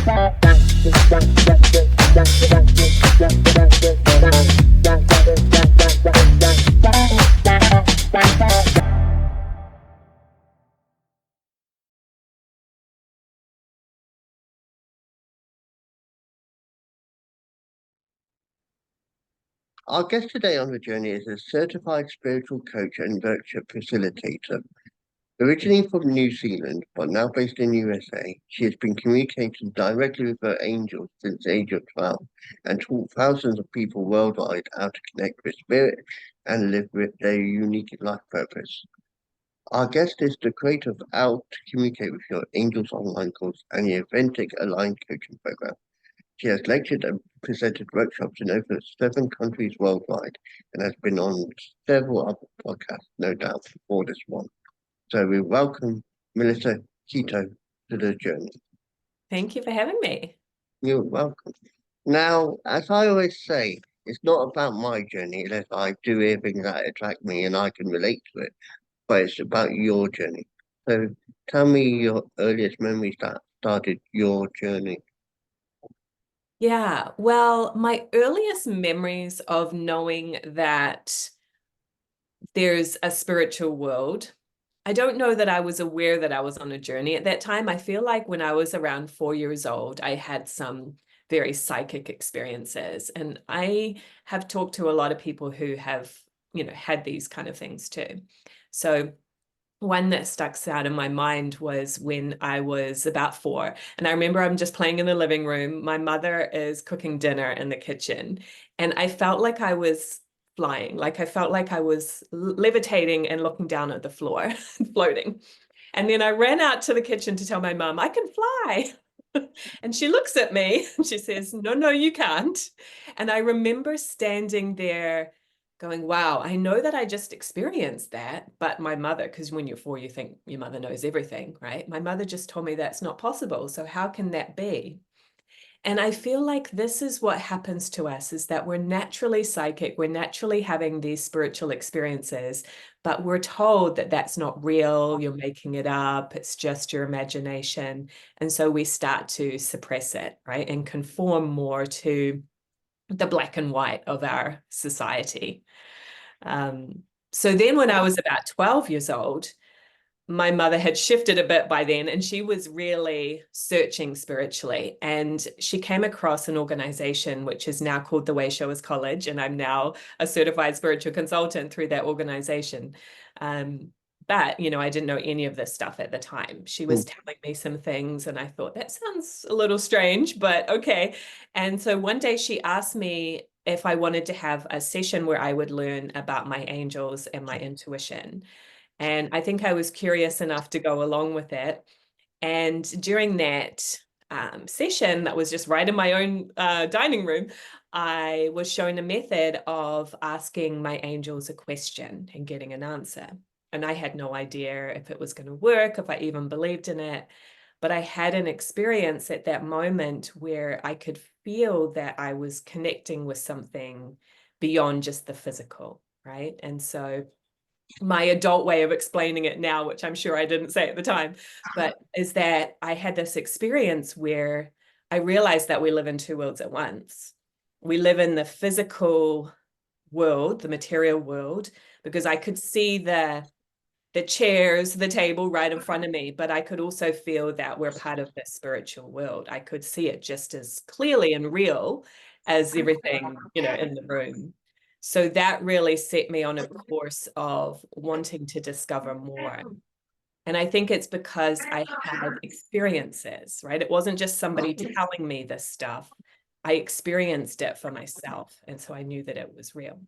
Our guest today on the journey is a certified spiritual coach and virtual facilitator. Originally from New Zealand, but now based in USA, she has been communicating directly with her angels since the age of 12 and taught thousands of people worldwide how to connect with spirit and live with their unique life purpose. Our guest is the creator of How to Communicate with Your Angels online course and the Authentic Aligned Coaching Program. She has lectured and presented workshops in over 7 countries worldwide and has been on several other podcasts, no doubt, before this one. So we welcome Melissa Kitto to the journey. Thank you for having me. You're welcome. Now, as I always say, it's not about my journey unless I do everything that attract me and I can relate to it, but it's about your journey. So tell me your earliest memories that started your journey. Yeah, well, my earliest memories of knowing that there's a spiritual world, I don't know that I was aware that I was on a journey at that time. I feel like when I was around 4 years old, I had some very psychic experiences. And I have talked to a lot of people who have, had these kind of things too. So one that stuck out in my mind was when I was about 4. And I remember I'm just playing in the living room. My mother is cooking dinner in the kitchen. And I felt like I was flying, like I felt like I was levitating and looking down at the floor, floating. And then I ran out to the kitchen to tell my mom, I can fly. And she looks at me and she says, no, no, you can't. And I remember standing there going, wow, I know that I just experienced that, but my mother, because when you're 4, you think your mother knows everything, right? My mother just told me that's not possible. So how can that be? And I feel like this is what happens to us, is that we're naturally psychic, we're naturally having these spiritual experiences, but we're told that that's not real, you're making it up, it's just your imagination. And so we start to suppress it, right? And conform more to the black and white of our society. So then when I was about 12 years old, my mother had shifted a bit by then, and she was really searching spiritually. And she came across an organization which is now called the Way Showers College, and I'm now a certified spiritual consultant through that organization. But, I didn't know any of this stuff at the time. She was telling me some things, and I thought, that sounds a little strange, but okay. And so one day she asked me if I wanted to have a session where I would learn about my angels and my intuition. And I think I was curious enough to go along with it. And during that session, that was just right in my own dining room, I was shown a method of asking my angels a question and getting an answer. And I had no idea if it was going to work, if I even believed in it. But I had an experience at that moment where I could feel that I was connecting with something beyond just the physical, right? And so my adult way of explaining it now, which I'm sure I didn't say at the time, but is that I had this experience where I realized that we live in 2 worlds at once. We live in the physical world, the material world, because I could see the chairs, the table right in front of me, but I could also feel that we're part of the spiritual world. I could see it just as clearly and real as everything, in the room. So that really set me on a course of wanting to discover more. And I think it's because I had experiences, right? It wasn't just somebody telling me this stuff. I experienced it for myself. And so I knew that it was real.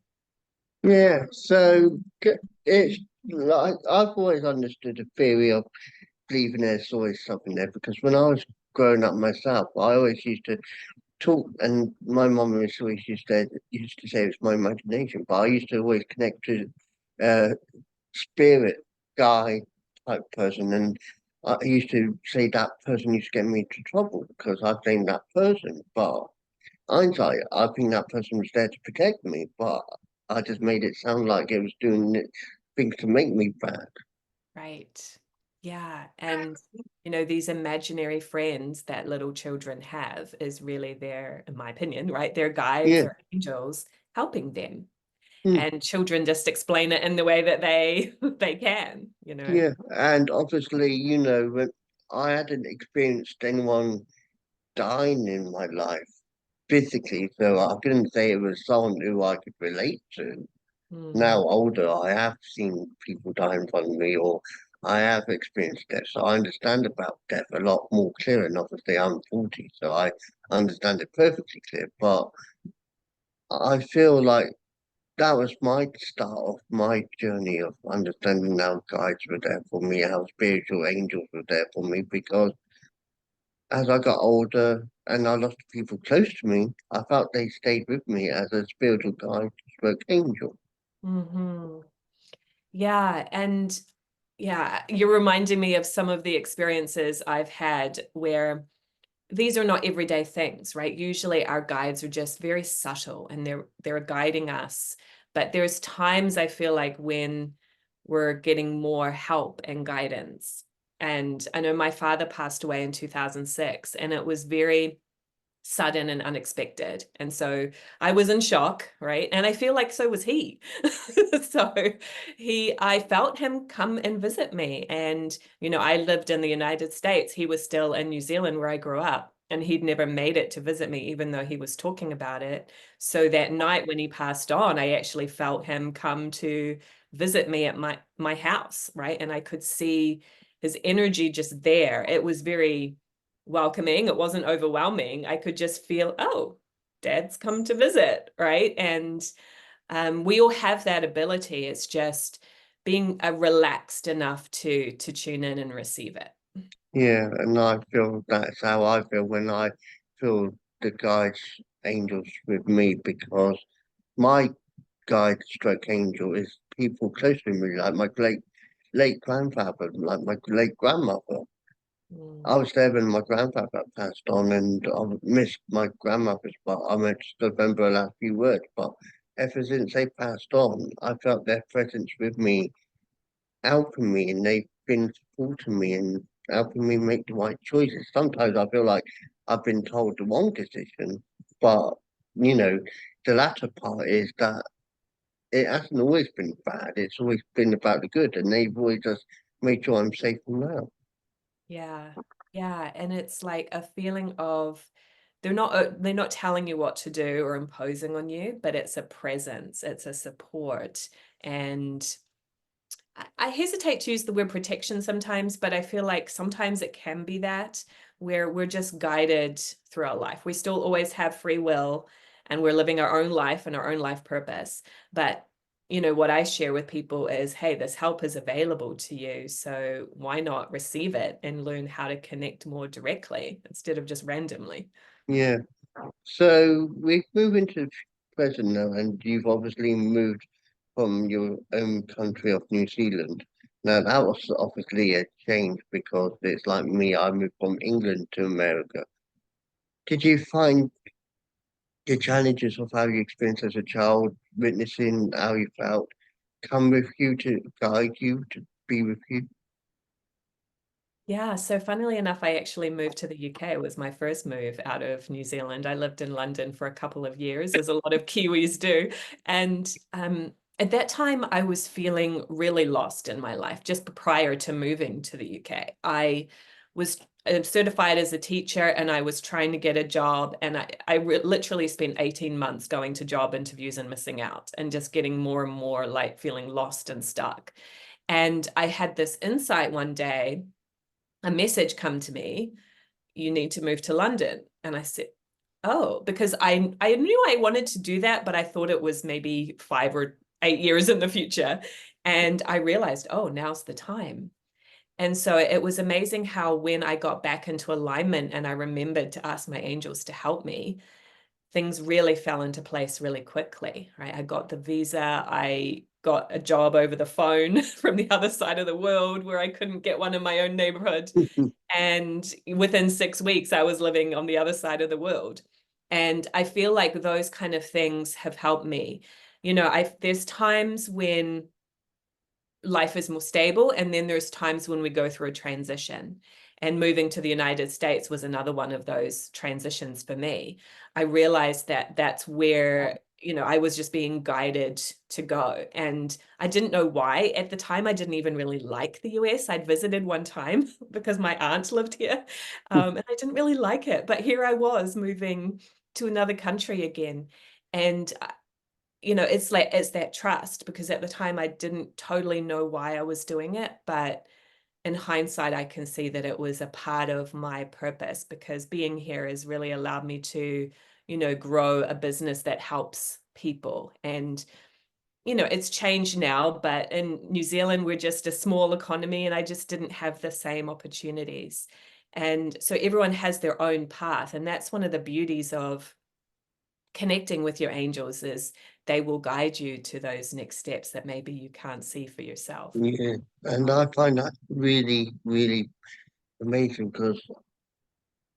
Yeah, so it's like I've always understood the theory of believing there's always something there because when I was growing up myself, I always used to talk, and my mum always used to say it's my imagination, but I used to always connect to spirit guy type person, and I used to say that person used to get me into trouble because I blamed that person, but hindsight, I think that person was there to protect me, but I just made it sound like it was doing things to make me bad. Right. Yeah. And, these imaginary friends that little children have is really their, in my opinion, right? Their guides Yeah, or angels helping them. mm, And children just explain it in the way that they they can. yeah. And obviously, when I hadn't experienced anyone dying in my life physically, so I couldn't say it was someone who I could relate to. Mm, Now older, I have seen people die in front of me, or I have experienced death, so I understand about death a lot more clear. And obviously, I'm 40, so I understand it perfectly clear. But I feel like that was my start of my journey of understanding how guides were there for me, how spiritual angels were there for me, because as I got older and I lost people close to me, I felt they stayed with me as a spiritual guide, stroke angel. hmm. Yeah. And yeah, you're reminding me of some of the experiences I've had where these are not everyday things, right? Usually our guides are just very subtle and they're guiding us. But there's times I feel like when we're getting more help and guidance. And I know my father passed away in 2006, and it was very sudden and unexpected. And so I was in shock, right? And I feel like so was he. So I felt him come and visit me. And, I lived in the United States. He was still in New Zealand where I grew up. And he'd never made it to visit me, even though he was talking about it. So that night when he passed on, I actually felt him come to visit me at my house, right? And I could see his energy just there. It was very welcoming. It wasn't overwhelming. I could just feel, oh, dad's come to visit, right? And we all have that ability. It's just being relaxed enough to tune in and receive it. Yeah, and I feel that's how I feel when I feel the guides, angels with me, because my guide, stroke angel, is people close to me, like my late grandfather, like my late grandmother. I Mm. was there when my grandfather passed on, and I missed my grandmother's, but I managed to remember a last few words. But ever since they passed on, I felt their presence with me, helping me, and they've been supporting me and helping me make the right choices. Sometimes I feel like I've been told the wrong decision, but you know, the latter part is that it hasn't always been bad. It's always been about the good, and they've always just made sure I'm safe from now. Yeah. Yeah. And it's like a feeling of they're not telling you what to do or imposing on you, but it's a presence, it's a support. And I hesitate to use the word protection sometimes, but I feel like sometimes it can be that where we're just guided through our life. We still always have free will and we're living our own life and our own life purpose. But what I share with people is, hey, this help is available to you. So why not receive it and learn how to connect more directly instead of just randomly? Yeah. So we've moved into the present now, and you've obviously moved from your own country of New Zealand. Now that was obviously a change because it's like me, I moved from England to America. Did you find the challenges of how you experienced as a child, witnessing how you felt, come with you to guide you to be with you? Yeah, so funnily enough, I actually moved to the UK. It was my first move out of New Zealand. I lived in London for a couple of years, as a lot of Kiwis do. And at that time, I was feeling really lost in my life just prior to moving to the UK. I was certified as a teacher and I was trying to get a job. And I literally spent 18 months going to job interviews and missing out and just getting more and more like feeling lost and stuck. And I had this insight one day, a message come to me, you need to move to London. And I said, oh, because I knew I wanted to do that, but I thought it was maybe 5 or 8 years in the future. And I realized, oh, now's the time. And so it was amazing how when I got back into alignment and I remembered to ask my angels to help me, things really fell into place really quickly, right? I got the visa, I got a job over the phone from the other side of the world where I couldn't get one in my own neighborhood. And within 6 weeks, I was living on the other side of the world. And I feel like those kind of things have helped me. There's times when life is more stable. And then there's times when we go through a transition. And moving to the United States was another one of those transitions for me. I realized that that's where, you know, I was just being guided to go. And I didn't know why. At the time, I didn't even really like the US. I'd visited one time because my aunt lived here, and I didn't really like it. But here I was moving to another country again. And you know, it's like, it's that trust, because at the time I didn't totally know why I was doing it, but in hindsight, I can see that it was a part of my purpose, because being here has really allowed me to, you know, grow a business that helps people. And, you know, it's changed now, but in New Zealand, we're just a small economy, and I just didn't have the same opportunities. And so everyone has their own path. And that's one of the beauties of connecting with your angels, is they will guide you to those next steps that maybe you can't see for yourself. Yeah, and I find that really, really amazing because,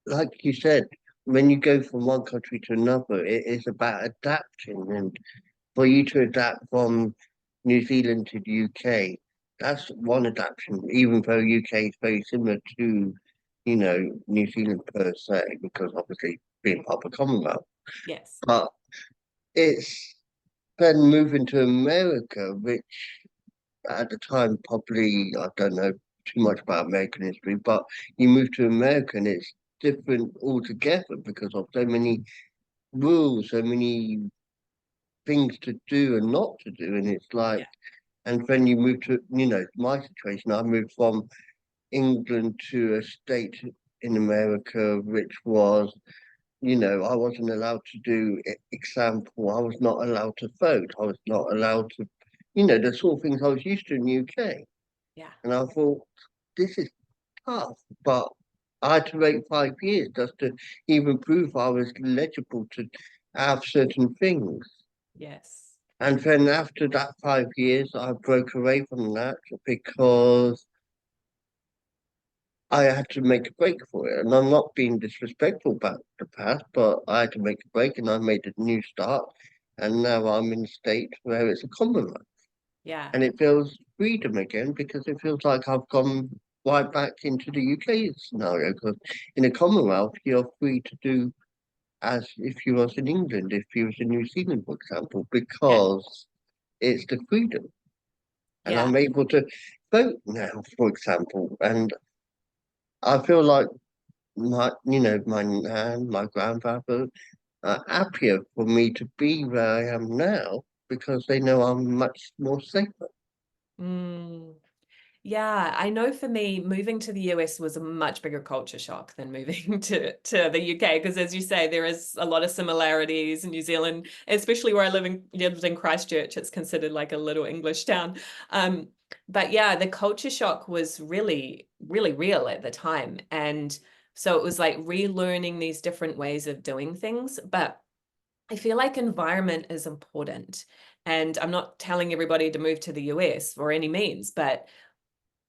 like you said, when you go from one country to another, it is about adapting. And for you to adapt from New Zealand to the UK, that's one adaptation, even though UK is very similar to, New Zealand per se, because obviously being part of the Commonwealth. Yes. But it's then moving to America, which at the time probably I don't know too much about American history, but you move to America and it's different altogether because of so many rules, so many things to do and not to do, and it's like, Yeah. and then you move to, my situation. I moved from England to a state in America, which was, I wasn't allowed to do example. I was not allowed to vote. I was not allowed to, the sort of things I was used to in the UK. Yeah. And I thought, this is tough, but I had to wait 5 years just to even prove I was legible to have certain things. Yes. And then after that 5 years, I broke away from that because I had to make a break for it. And I'm not being disrespectful about the past, but I had to make a break and I made a new start. And now I'm in a state where it's a Commonwealth. Yeah. And it feels freedom again because it feels like I've gone right back into the UK scenario. Because in a Commonwealth, you're free to do as if you was in England, if you was in New Zealand, for example, Yeah. because it's the freedom. And Yeah. I'm able to vote now, for example. And I feel like my nan, my grandfather are happier for me to be where I am now because they know I'm much more safer. Mm. Yeah, I know for me, moving to the US was a much bigger culture shock than moving to the UK, because as you say, there is a lot of similarities in New Zealand, especially where I lived in Christchurch. It's considered like a little English town. But yeah, the culture shock was really, really real at the time. And so it was like relearning these different ways of doing things. But I feel like environment is important. And I'm not telling everybody to move to the US or any means, but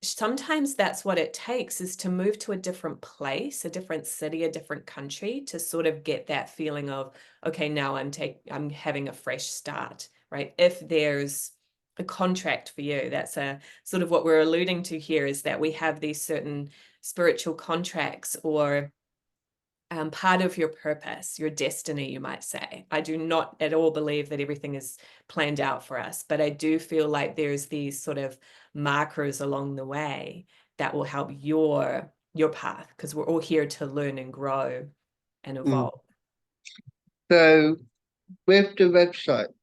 sometimes that's what it takes, is to move to a different place, a different city, a different country, to sort of get that feeling of, okay, now I'm having a fresh start, right? If there's a contract for you, that's a sort of what we're alluding to here, is that we have these certain spiritual contracts, or part of your purpose, your destiny, you might say. I do not at all believe that everything is planned out for us, but I do feel like there's these sort of markers along the way that will help your path, because we're all here to learn and grow and Mm. evolve. So with the website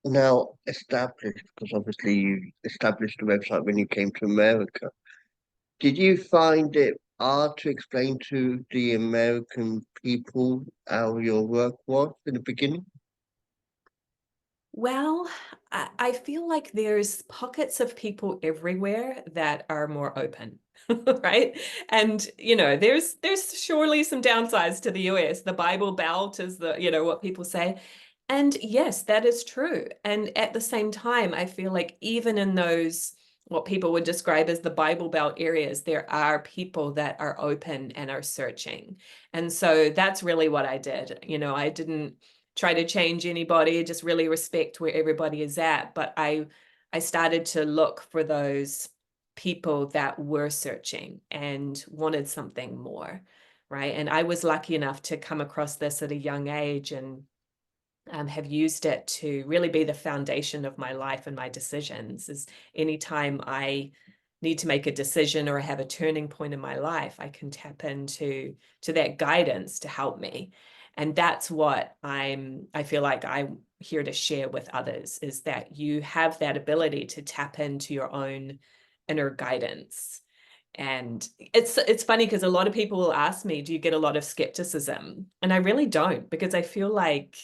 now established, because obviously you established the website when you came to America, did you find it hard to explain to the American people how your work was in the beginning? Well, I feel like there's pockets of people everywhere that are more open, right? And you know, there's surely some downsides to the US. The Bible Belt is what people say. And yes, that is true. And at the same time, I feel like even in those, what people would describe as the Bible Belt areas, there are people that are open and are searching. And so that's really what I did. I didn't try to change anybody, just really respect where everybody is at. But I I started to look for those people that were searching and wanted something more, right? And I was lucky enough to come across this at a young age and have used it to really be the foundation of my life and my decisions. Is anytime I need to make a decision or have a turning point in my life, I can tap into that guidance to help me. And that's what I feel like I'm here to share with others, is that you have that ability to tap into your own inner guidance. And it's funny because a lot of people will ask me, do you get a lot of skepticism? And I really don't, because I feel like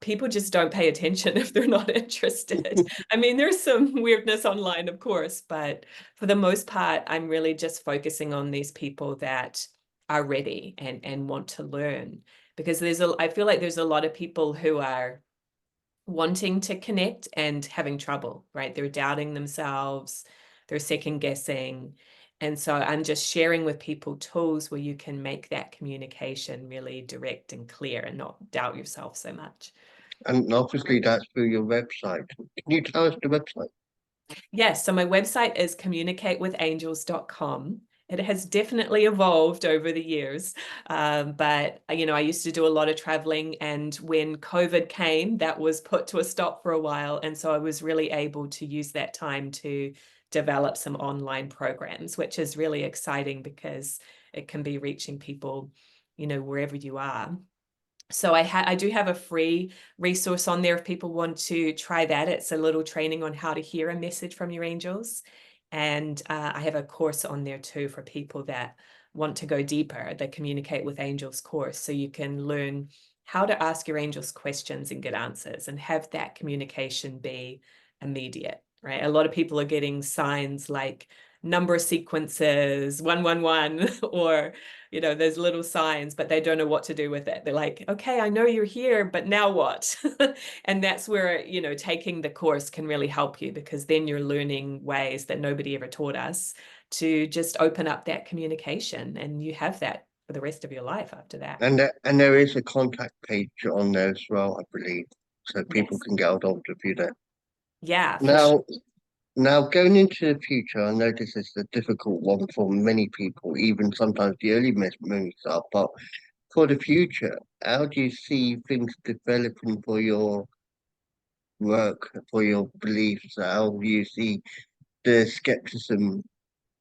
people just don't pay attention if they're not interested. I mean, there's some weirdness online, of course, but for the most part, I'm really just focusing on these people that are ready and want to learn. Because I feel like there's a lot of people who are wanting to connect and having trouble, right? They're doubting themselves, they're second guessing. And so I'm just sharing with people tools where you can make that communication really direct and clear and not doubt yourself so much. And obviously that's through your website. Can you tell us the website? Yes, so my website is communicatewithangels.com. It has definitely evolved over the years, but I used to do a lot of traveling, and when COVID came, that was put to a stop for a while, and so I was really able to use that time to develop some online programs, which is really exciting because it can be reaching people, wherever you are. So I do have a free resource on there if people want to try that. It's a little training on how to hear a message from your angels. And I have a course on there too for people that want to go deeper, the Communicate with Angels course. So you can learn how to ask your angels questions and get answers and have that communication be immediate, right? A lot of people are getting signs like number sequences, 111, or there's little signs, but they don't know what to do with it. They're like, okay, I know you're here, but now what? And that's where, taking the course can really help you, because then you're learning ways that nobody ever taught us to just open up that communication, and you have that for the rest of your life after that. And there is a contact page on there as well, I believe, so people Yes. can get hold of you there. Yeah, for sure. Now, now going into the future, I know this is a difficult one for many people, even sometimes the early memories are, but for the future, how do you see things developing for your work, for your beliefs? How do you see the skepticism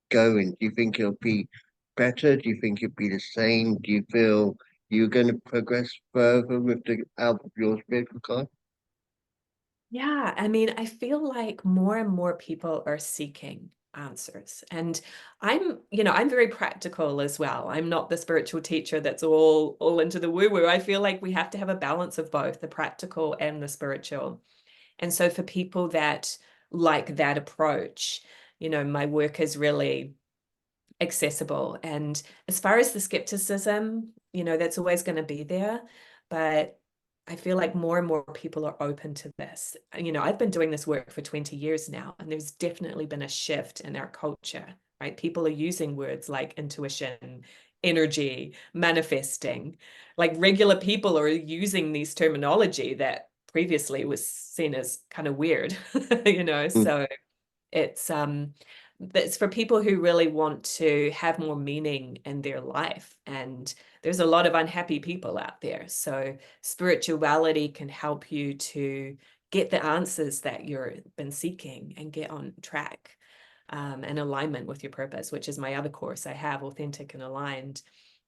going? Do you think it'll be better? Do you think it'll be the same? Do you feel you're going to progress further with the help of your spiritual guide? Yeah, I mean, I feel like more and more people are seeking answers. And I'm very practical as well. I'm not the spiritual teacher that's all into the woo-woo. I feel like we have to have a balance of both, the practical and the spiritual. And so for people that like that approach, my work is really accessible. And as far as the skepticism, that's always going to be there. But I feel like more and more people are open to this. I've been doing this work for 20 years now, and there's definitely been a shift in our culture, right? People are using words like intuition, energy, manifesting. Like regular people are using these terminology that previously was seen as kind of weird, Mm. so it's for people who really want to have more meaning in their life. And there's a lot of unhappy people out there. So spirituality can help you to get the answers that you've been seeking and get on track, and alignment with your purpose, which is my other course I have, Authentic and Aligned,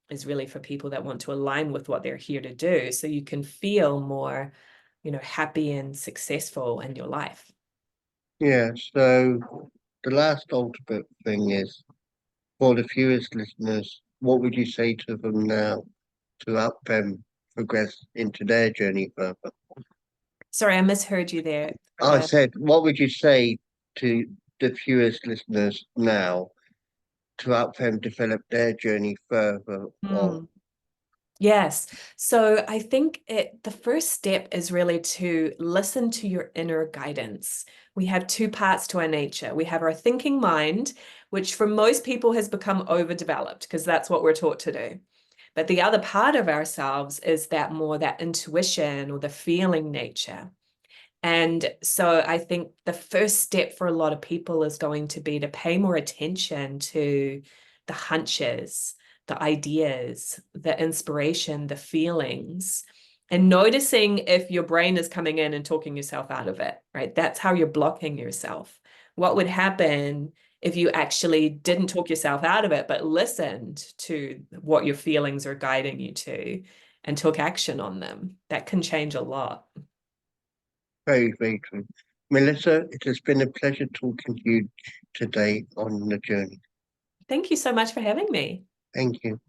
is really for people that want to align with what they're here to do. So you can feel more, happy and successful in your life. Yeah, so the last ultimate thing is for the fewest listeners, what would you say to them now to help them progress into their journey further? Sorry, I misheard you there for I the. said, what would you say to the fewest listeners now to help them develop their journey further on? Mm. Yes. So I think the first step is really to listen to your inner guidance. We have two parts to our nature. We have our thinking mind, which for most people has become overdeveloped because that's what we're taught to do. But the other part of ourselves is that intuition or the feeling nature. And so I think the first step for a lot of people is going to be to pay more attention to the hunches, the ideas, the inspiration, the feelings, and noticing if your brain is coming in and talking yourself out of it, right? That's how you're blocking yourself. What would happen if you actually didn't talk yourself out of it, but listened to what your feelings are guiding you to and took action on them? That can change a lot. Very, very true. Melissa, it has been a pleasure talking to you today on the journey. Thank you so much for having me. Thank you.